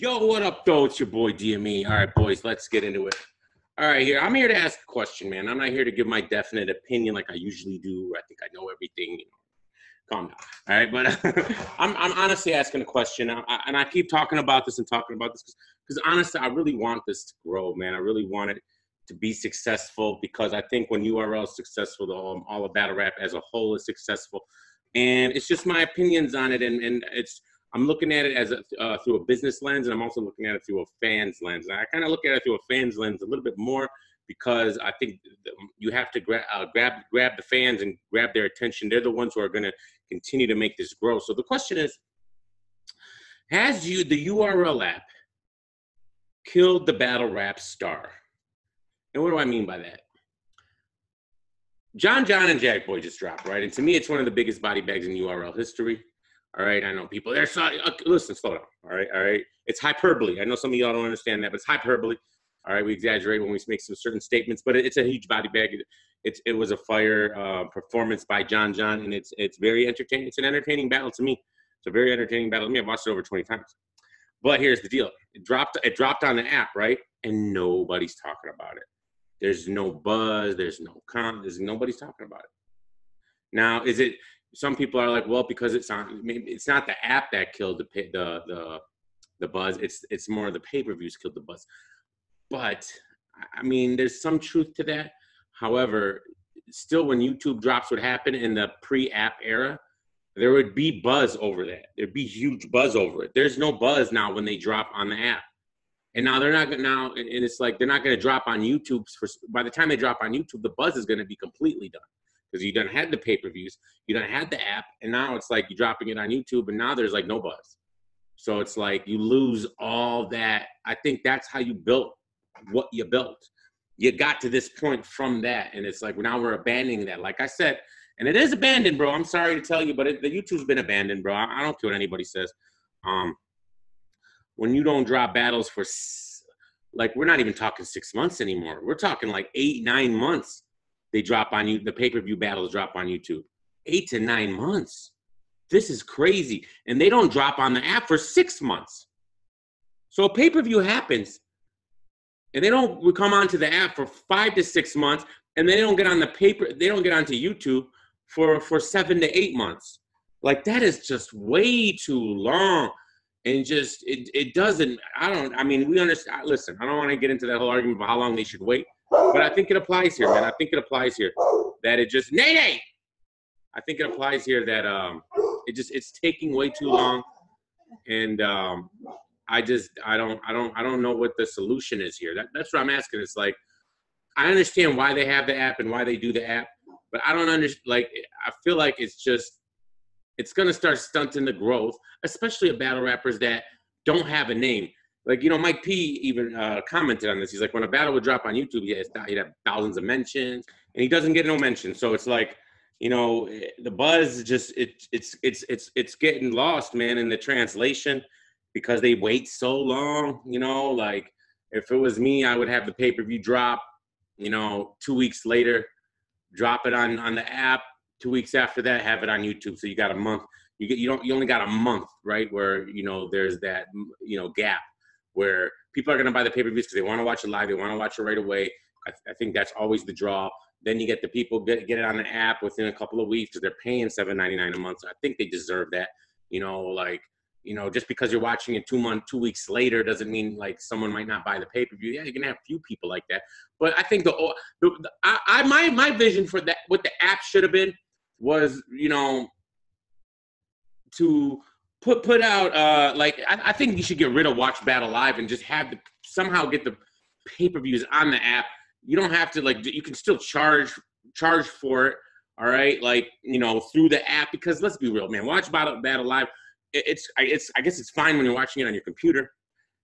Yo, what up, though? It's your boy DME. All right, boys, let's get into it. All right, I'm here to ask a question, man. I'm not here to give my definite opinion like I usually do. I think I know everything. Calm down. All right, but I'm honestly asking a question, and I keep talking about this because honestly, I really want this to grow, man. I really want it to be successful because I think when URL is successful, all of battle rap as a whole is successful, and it's just my opinions on it, and I'm looking at it as through a business lens, and I'm also looking at it through a fan's lens. And I kind of look at it through a fan's lens a little bit more because I think you have to grab the fans and grab their attention. They're the ones who are going to continue to make this grow. So the question is, has the URL app killed the battle rap star? And what do I mean by that? John and Jack Boy just dropped, right? And to me, it's one of the biggest body bags in URL history. All right, I know people, they're sorry. Listen, slow down, all right? It's hyperbole. I know some of y'all don't understand that, but it's hyperbole. All right, we exaggerate when we make some certain statements, but it's a huge body bag. It was a fire performance by John, and it's very entertaining. It's an entertaining battle to me. It's a very entertaining battle to me. I've watched it over 20 times. But here's the deal. It dropped on the app, right? And nobody's talking about it. There's no buzz, nobody's talking about it. Now, is it, some people are like, well, because it's not the app that killed the buzz. It's more the pay-per-views killed the buzz. But I mean, there's some truth to that. However, still, when YouTube drops what happened in the pre-app era, there would be buzz over that. There'd be huge buzz over it. There's no buzz now when they drop on the app. And now they're not now, and it's like they're not going to drop on YouTube. By the time they drop on YouTube, the buzz is going to be completely done. Because you done had the pay-per-views, you done had the app, and now it's like you're dropping it on YouTube, and now there's like no buzz. So it's like you lose all that. I think that's how you built what you built. You got to this point from that, and it's like now we're abandoning that. Like I said, and it is abandoned, bro. I'm sorry to tell you, but the YouTube's been abandoned, bro. I don't care what anybody says. When you don't drop battles for, like, we're not even talking 6 months anymore. We're talking like 8-9 months. They drop on you. The pay-per-view battles drop on YouTube. 8 to 9 months. This is crazy. And they don't drop on the app for 6 months. So a pay-per-view happens, and they don't come onto the app for 5 to 6 months, and they don't get on they don't get onto YouTube for 7 to 8 months. Like, that is just way too long. And just, it doesn't, I mean, we understand. Listen, I don't want to get into that whole argument about how long they should wait. But I think it applies here, man. I think it applies here that it just, nay. I think it applies here that it's taking way too long. And I don't know what the solution is here. That's what I'm asking. It's like, I understand why they have the app and why they do the app, but I don't understand. Like, I feel like it's going to start stunting the growth, especially of battle rappers that don't have a name. Like, you know, Mike P even commented on this. He's like, when a battle would drop on YouTube, he'd have thousands of mentions, and he doesn't get no mentions. So it's like, you know, the buzz just it's getting lost, man, in the translation because they wait so long. You know, like if it was me, I would have the pay-per-view drop, you know, 2 weeks later, drop it on the app. 2 weeks after that, have it on YouTube. So you got a month. You only got a month, right? Where, you know, there's that, you know, gap where people are going to buy the pay-per-views because they want to watch it live. They want to watch it right away. I think that's always the draw. Then you get the people get it on the app within a couple of weeks because they're paying $7.99 a month. So I think they deserve that. You know, like, you know, just because you're watching it 2 weeks later doesn't mean like someone might not buy the pay-per-view. Yeah, you're gonna have a few people like that. But I think my vision for that, what the app should have been, was, you know, to put out like I think you should get rid of Watch Battle Live and just have somehow get the pay-per-views on the app. You don't have to, like, you can still charge for it, all right, like, you know, through the app, because let's be real, man, Watch Battle Live, I guess it's fine when you're watching it on your computer,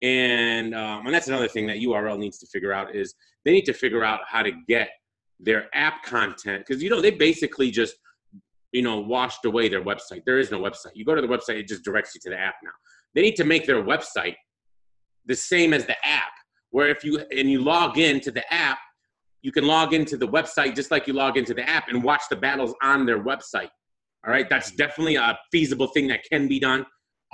and that's another thing that URL needs to figure out, is they need to figure out how to get their app content, because, you know, they basically just, you know, washed away their website. There is no website. You go to the website, it just directs you to the app now. They need to make their website the same as the app, where if you log into the app, you can log into the website just like you log into the app and watch the battles on their website. All right, that's definitely a feasible thing that can be done.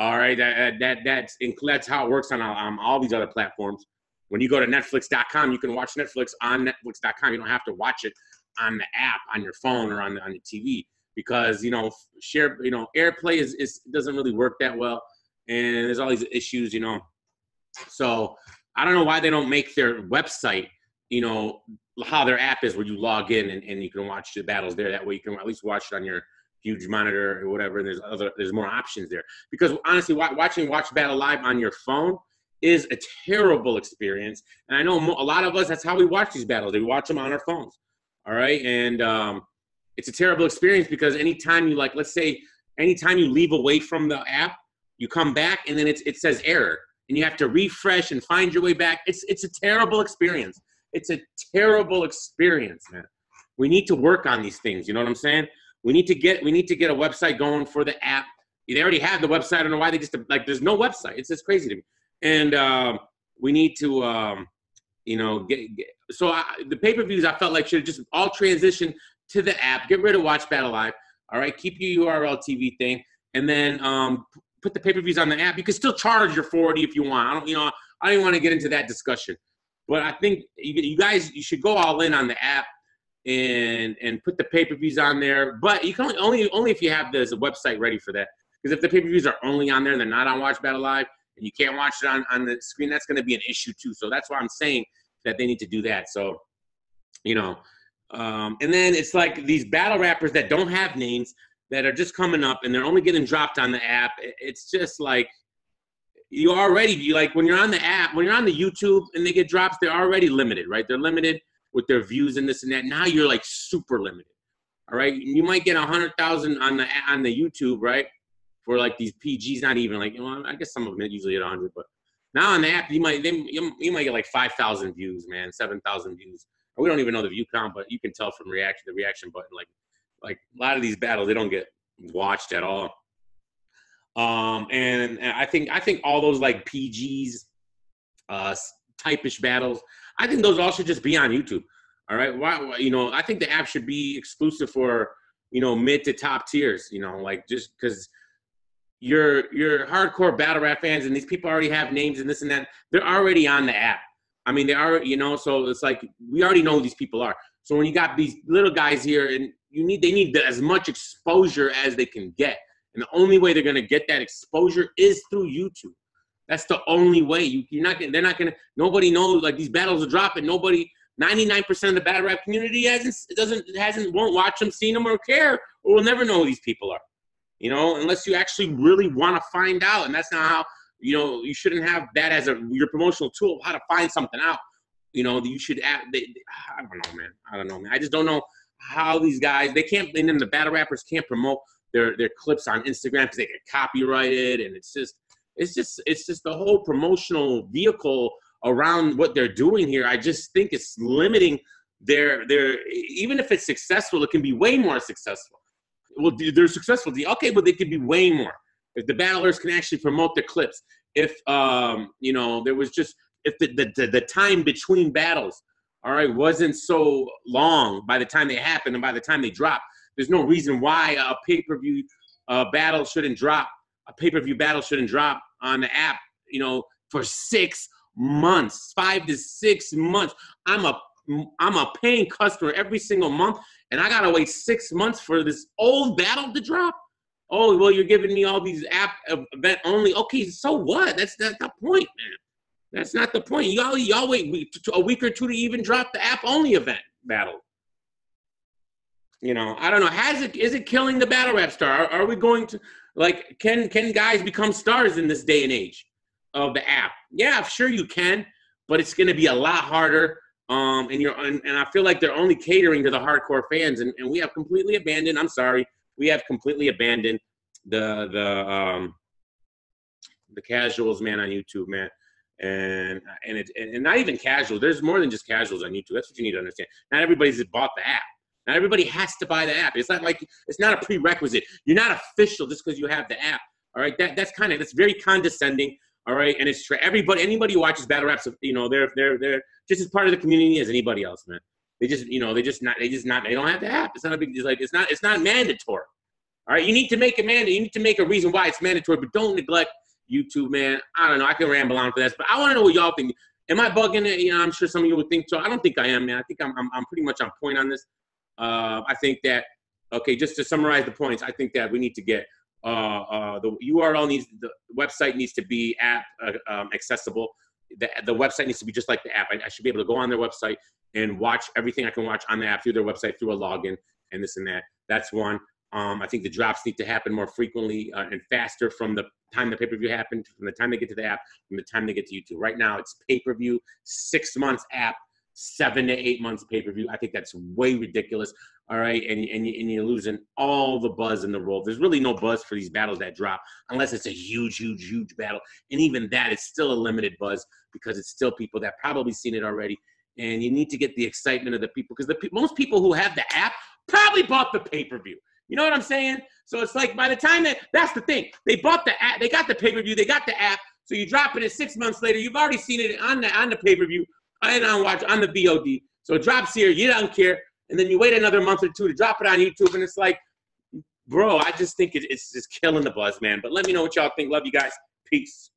All right, that's how it works on all these other platforms. When you go to Netflix.com, you can watch Netflix on Netflix.com. You don't have to watch it on the app on your phone or on the TV because AirPlay is doesn't really work that well, and there's all these issues, So I don't know why they don't make their website, how their app is where you log in and you can watch the battles there. That way you can at least watch it on your huge monitor or whatever. And there's more options there. Because honestly, watching Watch Battle Live on your phone is a terrible experience. And I know a lot of us, that's how we watch these battles. We watch them on our phones. All right. And it's a terrible experience because anytime you let's say, anytime you leave away from the app, you come back and then it says error. And you have to refresh and find your way back. It's a terrible experience. It's a terrible experience, man. We need to work on these things. You know what I'm saying? We need to get a website going for the app. They already have the website. I don't know why they just there's no website. It's just crazy to me. And we need to the pay-per-views I felt like should just all transition to the app. Get rid of Watch Battle Live. All right, keep your URL TV thing, and then put the pay-per-views on the app. You can still charge your $40 if you want. I don't even want to get into that discussion. But I think you guys should go all in on the app and put the pay-per-views on there. But you can only if you have the website ready for that. Because if the pay-per-views are only on there, they're not on Watch Battle Live, and you can't watch it on the screen, that's going to be an issue too. So that's why I'm saying that they need to do that. So, and then it's like these battle rappers that don't have names that are just coming up and they're only getting dropped on the app. It's just like when you're on the app, when you're on the YouTube and they get drops, they're already limited, right? They're limited with their views and this and that. Now you're like super limited. All right. You might get 100,000 on the YouTube, right? For like these PGs, not even I guess some of them usually at 100, but now on the app, you might get like 5,000 views, man, 7,000 views. We don't even know the view count, but you can tell from the reaction button, like a lot of these battles, they don't get watched at all. And I think all those like PGs, type-ish battles, I think those all should just be on YouTube. All right. Why, I think the app should be exclusive for, mid to top tiers, just because your hardcore battle rap fans and these people already have names and this and that, they're already on the app. I mean, they are, so it's like, we already know who these people are. So when you got these little guys here and they need as much exposure as they can get. And the only way they're going to get that exposure is through YouTube. That's the only way. Nobody knows, like, these battles are dropping. 99% of the battle rap community won't watch them, seen them, or care, or will never know who these people are. Unless you actually really want to find out. And that's not how, you shouldn't have that as your promotional tool of how to find something out. You should I don't know, man. I just don't know how these guys, and then the battle rappers can't promote their clips on Instagram because they get copyrighted, and it's just the whole promotional vehicle around what they're doing here. I just think it's limiting their even if it's successful, it can be way more successful. Well, they're successful. Okay, but they could be way more if the battlers can actually promote the clips. If there was just if the time between battles, all right, wasn't so long by the time they happen and by the time they drop. There's no reason why a pay-per-view battle shouldn't drop. A pay-per-view battle shouldn't drop on the app, for 6 months, 5 to 6 months. I'm a paying customer every single month, and I gotta wait 6 months for this old battle to drop. Oh, well, you're giving me all these app event only. Okay, so what? That's not the point, man. That's not the point. Y'all wait a week or two to even drop the app only event battle. I don't know. Is it killing the battle rap star? Are we going to can guys become stars in this day and age of the app? Yeah, sure you can, but it's going to be a lot harder. And I feel like they're only catering to the hardcore fans, and we have completely abandoned. I'm sorry, we have completely abandoned the casuals, man, on YouTube, man. And not even casual. There's more than just casuals on YouTube. That's what you need to understand. Not everybody's bought the app. Not everybody has to buy the app. It's not like it's not a prerequisite. You're not official just because you have the app. All right, that's very condescending. All right, and it's anybody who watches battle raps, they're just as part of the community as anybody else, man. They don't have the app. It's not a big. It's not mandatory. All right, you need to make it mandatory. You need to make a reason why it's mandatory, but don't neglect YouTube, man. I don't know. I can ramble on for this, but I want to know what y'all think. Am I bugging it? You know, I'm sure some of you would think so. I don't think I am, man. I think I'm pretty much on point on this. I think that, okay, just to summarize the points, I think that we need to get the URL the website needs to be app accessible. The website needs to be just like the app. I should be able to go on their website and watch everything I can watch on the app through their website through a login and this and that. That's one. I think the drops need to happen more frequently and faster from the time the pay-per-view happened, from the time they get to the app, from the time they get to YouTube. Right now, it's pay-per-view, 6 months app, 7 to 8 months pay-per-view. I think that's way ridiculous. All right, and you're losing all the buzz in the world. There's really no buzz for these battles that drop unless it's a huge, huge, huge battle. And even that, it's still a limited buzz because it's still people that probably seen it already. And you need to get the excitement of the people because most people who have the app probably bought the pay-per-view. You know what I'm saying? So it's like by the time that's the thing. They bought the app, they got the pay-per-view, they got the app. So you drop it 6 months later, you've already seen it on the pay-per-view and on the VOD. So it drops here, you don't care. And then you wait another month or two to drop it on YouTube. And it's like, bro, I just think it's just killing the buzz, man. But let me know what y'all think. Love you guys. Peace.